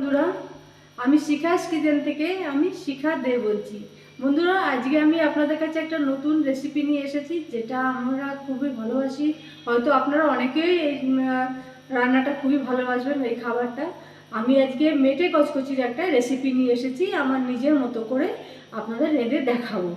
বন্ধুরা, আমি শিখাস কিচেন থেকে আমি শিখা দে বলছি। বন্ধুরা, আজকে আমি আপনাদের কাছে একটা নতুন রেসিপি নিয়ে এসেছি, যেটা আমরা খুবই ভালোবাসি। হয়তো আপনারা অনেকেই এই রান্নাটা খুবই ভালোবাসবেন, এই খাবারটা। আমি আজকে মেটে কচকচির একটা রেসিপি নিয়ে এসেছি, আমার নিজের মতো করে আপনাদের রেঁধে দেখাবো।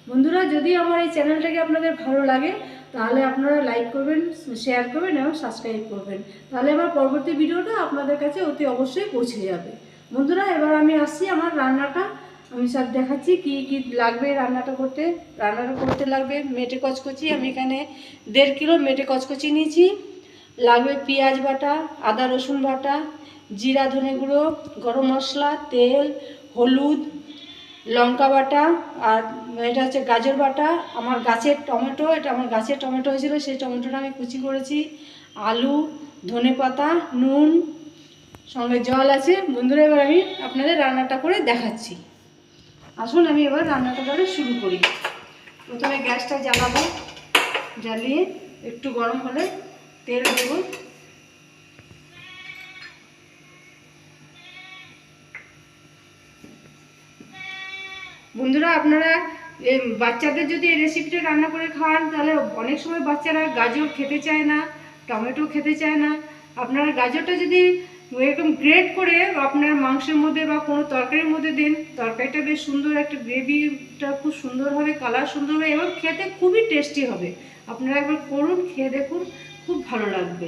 বন্ধুরা, যদি আমার এই চ্যানেলটাকে আপনাদের ভালো লাগে তাহলে আপনারা লাইক করবেন, শেয়ার করবেন এবং সাবস্ক্রাইব করবেন। তাহলে আমার পরবর্তী ভিডিওটা আপনাদের কাছে অতি অবশ্যই পৌঁছে যাবে। বন্ধুরা, এবার আমি আসছি আমার রান্নাটা, আমি সব দেখাচ্ছি কি কি লাগবে রান্নাটা করতে লাগবে মেটে কচকচি। আমি এখানে 1.5 কিলো মেটে কচকচি নিয়েছি। লাগবে পেঁয়াজ বাটা, আদা রসুন বাটা, জিরা ধনে গুঁড়ো, গরম মশলা, তেল, হলুদ, লঙ্কা বাটা, আর এটা হচ্ছে গাজর বাটা। আমার গাছের টমেটো, এটা আমার গাছের টমেটো হয়েছিল, সেই টমেটোটা আমি কুচি করেছি। আলু, ধনে পাতা, নুন, সঙ্গে জল আছে। বন্ধুরা, এবার আমি আপনাদের রান্নাটা করে দেখাচ্ছি। আসুন আমি এবার রান্নাটা করে শুরু করি। প্রথমে গ্যাসটা জ্বালাবো, জ্বালিয়ে একটু গরম হলে তেল দেব। বন্ধুরা, আপনারা বাচ্চাদের যদি এই রেসিপিটা রান্না করে খাওয়ান, তাহলে অনেক সময় বাচ্চারা গাজর খেতে চায় না, টমেটো খেতে চায় না। আপনারা গাজরটা যদি এরকম গ্রেট করে আপনার মাংসের মধ্যে বা কোনো তরকারির মধ্যে দেন, তরকারিটা বেশ সুন্দর, একটা গ্রেভিটা খুব সুন্দর হবে, কালার সুন্দর হবে এবং খেতে খুবই টেস্টি হবে। আপনারা একবার করুন, খেয়ে দেখুন, খুব ভালো লাগবে।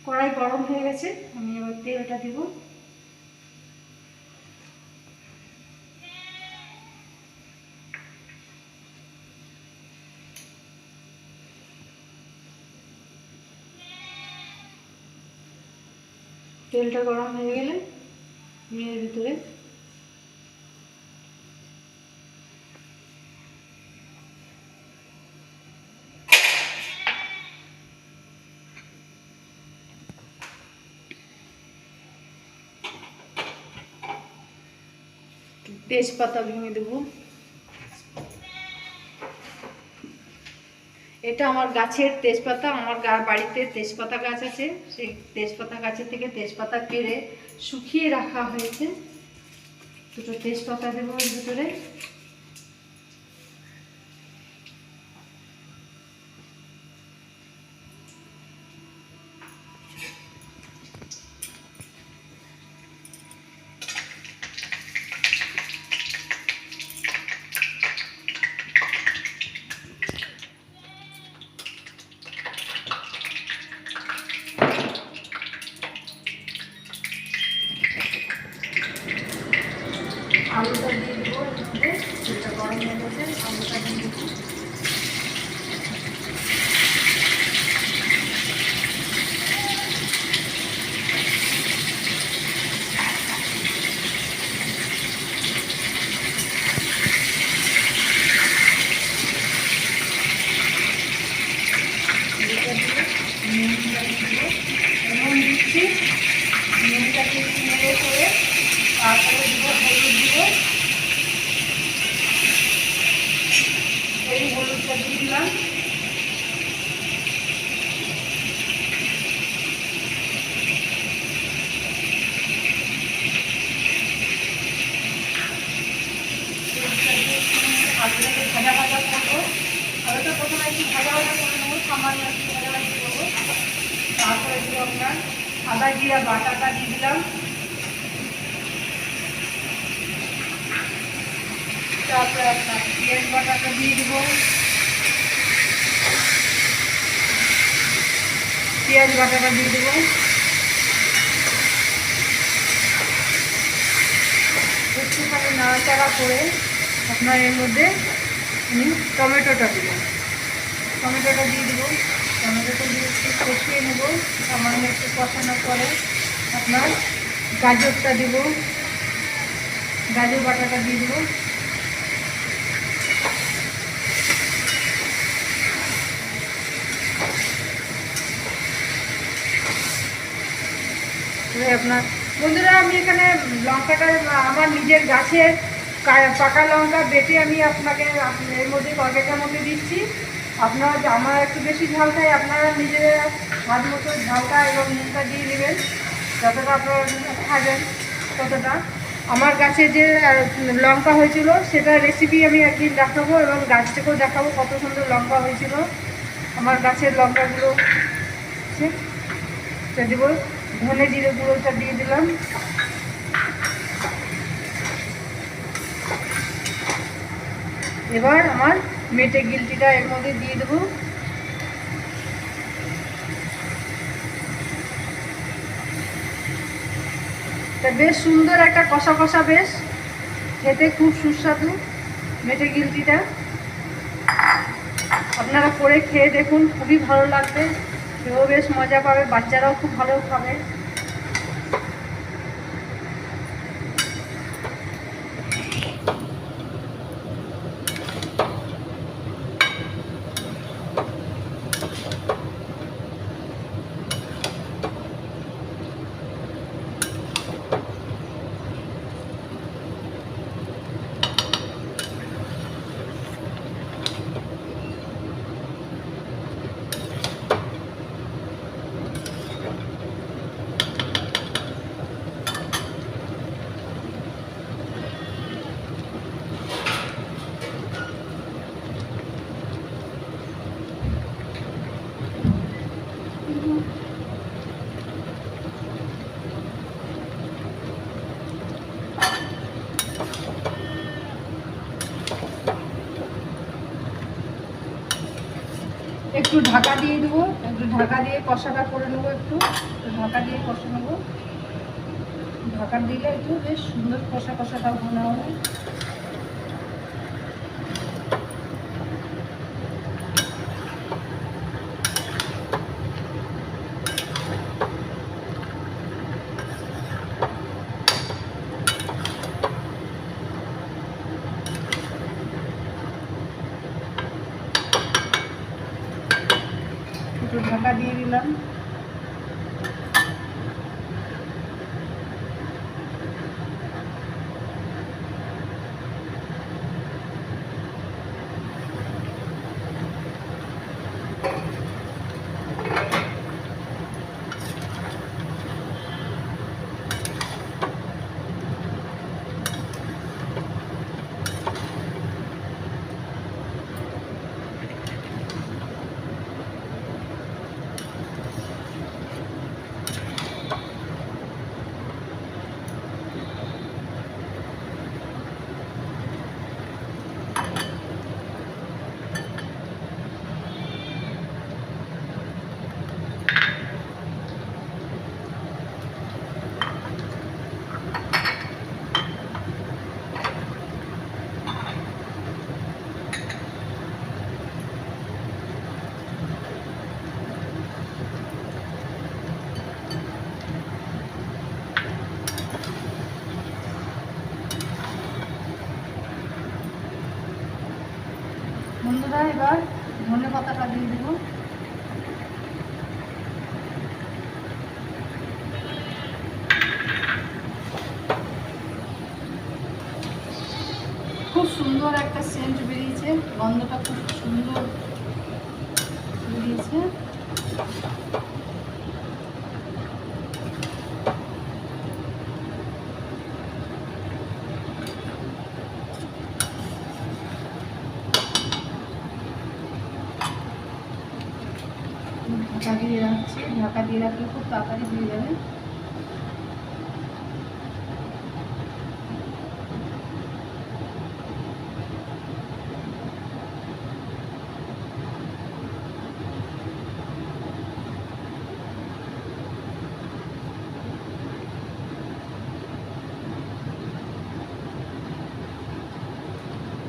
কড়াই গরম হয়ে গেছে, আমি এবার তেলটা দেব। তেলটা গরম হয়ে গেলে আমি এর ভিতরে তেজপাতা ভেঙে দেবো। এটা আমার গাছের তেজপাতা, আমার বাড়িতে তেজপাতা গাছ আছে, সেই তেজপাতা গাছের থেকে তেজপাতা পেড়ে শুকিয়ে রাখা হয়েছে। দুটো তেজপাতা দেবো এর ভিতরে। আলুটা দিয়ে দেবো এর মধ্যে, যেটা গরম হয়ে গেছে, আলুটা দিয়ে দেবো। নুনটা দিয়ে নুন দিচ্ছি, নুনটাকে একটু নেড়ে করে তারপরে দেবো হলুদ, দিব এই হলুদটা দিয়ে দিলাম। আলুটাকে ভাজা ভাজা করবো, আলুটা প্রথমে একটু ভাজা ভাজা করে নেবো, সামান্য একটু ভাজা ভাজি করবো। তারপরে দিব আপনার আদা জিরা বাটাটা দিয়ে দিলাম। তারপরে আপনার পেঁয়াজ বাটাটা দিয়ে দেবো, পেঁয়াজ বাটাটা দিয়ে দেবো। একটুখানি নাড়াচাড়া করে আপনার এর মধ্যে আমি টমেটোটা দেবো, টমেটোটা দিয়ে দেবো। টমেটোটা দিয়ে একটু কষিয়ে নেবো, সামান্য একটু কষানোর পরে আপনার গাজরটা দেবো, গাজর বাটাটা দিয়ে দেবো। আপনার বন্ধুরা, আমি এখানে লঙ্কাটা আমার নিজের গাছের পাকা লঙ্কা বেটে আমি আপনাকে এর মধ্যে তরকারিটার মধ্যে দিচ্ছি। আপনারা, আমার একটু বেশি ঝাল খাই, আপনারা নিজেরা স্বাদ মতো ঝালটা এবং নুনটা দিয়ে দেবেন, যতটা আপনারা খাবেন। কতটা। আমার গাছে যে লঙ্কা হয়েছিল সেটা রেসিপি আমি একদিন দেখাবো, এবং গাছটাকেও দেখাবো কত সুন্দর লঙ্কা হয়েছিল। আমার গাছের লঙ্কাগুলো দেবো, ধনে জিরে গুঁড়োটা দিয়ে দিলাম। এবার আমার মেটে গিলটিটা এর মধ্যে দিয়ে দেবো। বেশ সুন্দর একটা কষা কষা, বেশ খেতে খুব সুস্বাদু মেটে গিলটিটা। আপনারা করে খেয়ে দেখুন, খুবই ভালো লাগবে, কেউ বেশ মজা পাবে, বাচ্চারাও খুব ভালো খাবে। একটু ঢাকা দিয়ে দেবো, একটু ঢাকা দিয়ে কষাটা করে নেবো, একটু ঢাকা দিয়ে কষা নেবো। ঢাকা দিলে একটু বেশ সুন্দর কষা কষাটা ভালো হবে। একটু ঢাকা দিয়ে দিলাম। বন্ধুরা, এবার ধনে পাতাটা দিয়ে দেব। খুব সুন্দর একটা সেন্ট বেরিয়েছে, গন্ধটা খুব সুন্দর বেরিয়েছে। ঢাকা দিয়ে রাখছি, ঢাকা দিয়ে রাখলে খুব তাড়াতাড়ি হয়ে যাবে।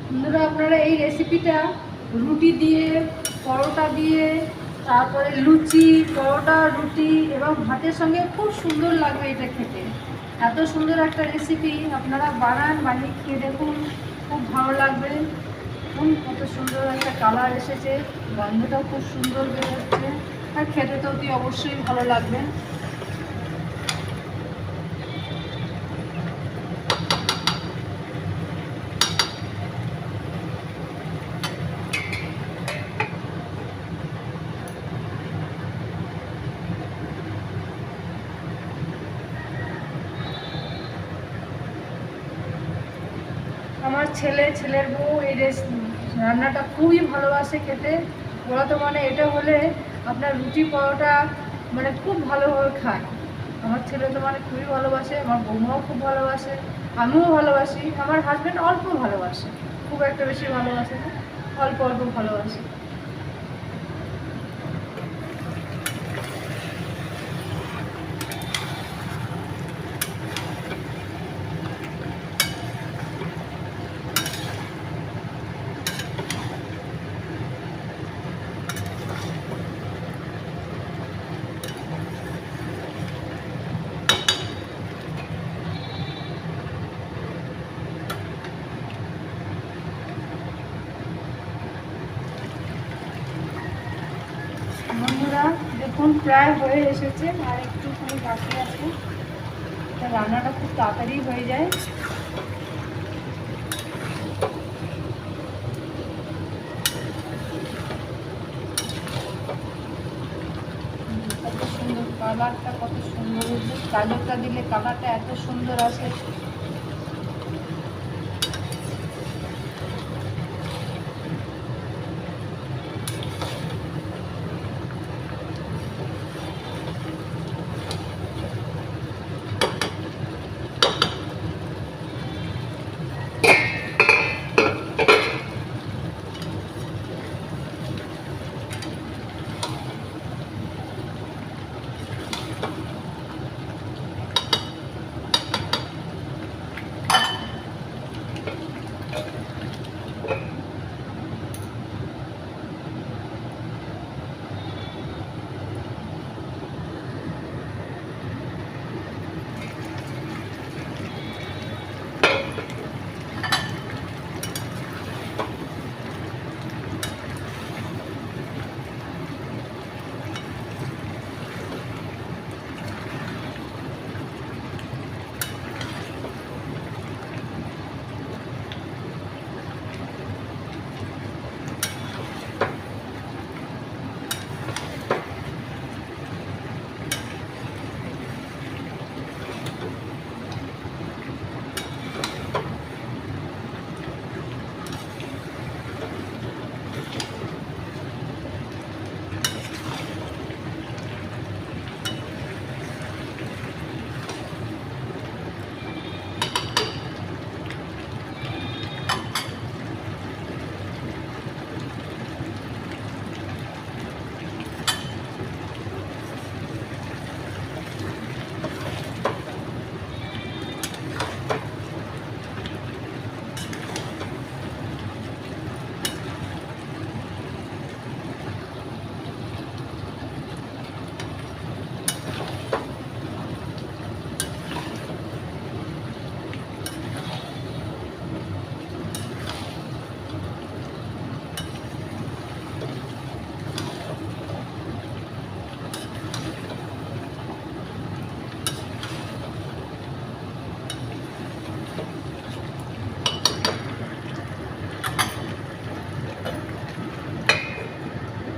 বন্ধুরা, আপনারা এই রেসিপিটা রুটি দিয়ে, পরোটা দিয়ে, তারপরে লুচি, পরোটা, রুটি এবং ভাতের সঙ্গে খুব সুন্দর লাগবে এটা খেতে। এত সুন্দর একটা রেসিপি আপনারা বানান, বানিয়ে খেয়ে দেখুন, খুব ভালো লাগবে। কত সুন্দর একটা কালার এসেছে, গন্ধটাও খুব সুন্দর বেরোচ্ছে, আর খেতে তো অতি অবশ্যই ভালো লাগবে। আমার ছেলের বউ এই রান্নাটা খুবই ভালোবাসে খেতে। ওরা তো মানে এটা হলে আপনার রুটি পরোটা মানে খুব ভালোভাবে খায়। আমার ছেলে তো মানে খুবই ভালোবাসে, আমার বৌমাও খুব ভালোবাসে, আমিও ভালোবাসি। আমার হাজব্যান্ড অল্প ভালোবাসে, খুব একটা বেশি ভালোবাসে না, অল্প অল্প ভালোবাসে। বন্ধুরা দেখুন প্রায় হয়ে এসেছে, আর একটুখানি বাকি আছে। রান্নাটা খুব তাড়াতাড়ি হয়ে যায়। কত সুন্দর কালারটা, কত সুন্দর হয়েছে। গাজরটা দিলে কালারটা এত সুন্দর আসে।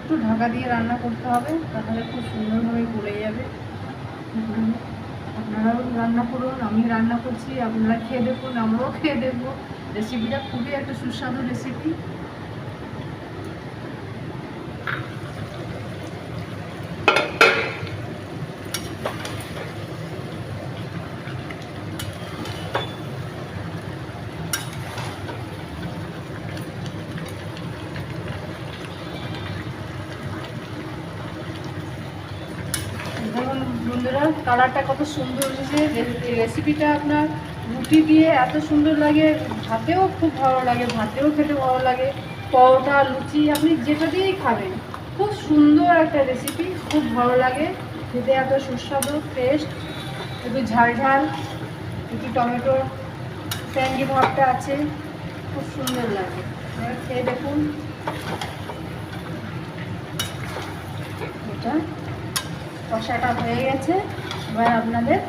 একটু ঢাকা দিয়ে রান্না করতে হবে, তাহলে খুব সুন্দরভাবে গলে যাবে। আপনারাও রান্না করুন, আমি রান্না করছি, আপনারা খেয়ে দেখুন, আমরাও খেয়ে দেখবো। রেসিপিটা খুবই একটা সুস্বাদু রেসিপি। দেখুন বন্ধুরা কালারটা কত সুন্দর এসেছে। রেসিপিটা আপনার রুটি দিয়ে এত সুন্দর লাগে, ভাতেও খুব ভালো লাগে, ভাতেও খেতে ভালো লাগে, পরোটা লুচি আপনি যেটা দিয়েই খাবেন। খুব সুন্দর একটা রেসিপি, খুব ভালো লাগে খেতে, এত সুস্বাদু টেস্ট। একটু ঝাল ঝাল, একটু টমেটোর ট্যাঙ্গি ভাবটা আছে, খুব সুন্দর লাগে। খেয়ে দেখুন। এটা কষাটা হয়ে গেছে, এবার আপনাদের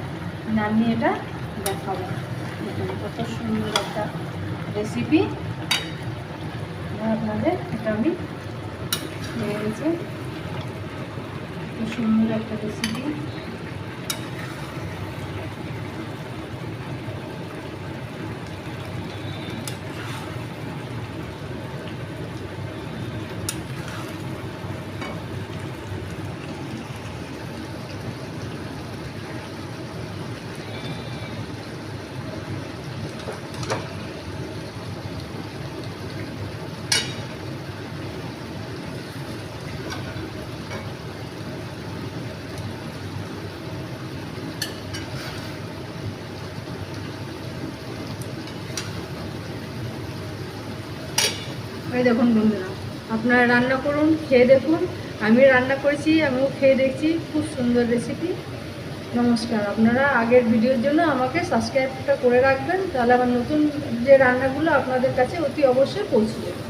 নামিয়ে এটা দেখাবো। দেখুন কত সুন্দর একটা রেসিপি। আপনাদের এটা আমি হয়ে গেছে, খুব সুন্দর একটা রেসিপি। এই দেখুন বন্ধুরা, আপনারা রান্না করুন, খেয়ে দেখুন। আমি রান্না করেছি, আমিও খেয়ে দেখছি, খুব সুন্দর রেসিপি। নমস্কার। আপনারা আগের ভিডিওর জন্য আমাকে সাবস্ক্রাইবটা করে রাখবেন, তাহলে আমার নতুন যে রান্নাগুলো আপনাদের কাছে অতি অবশ্যই পৌঁছে যাবে।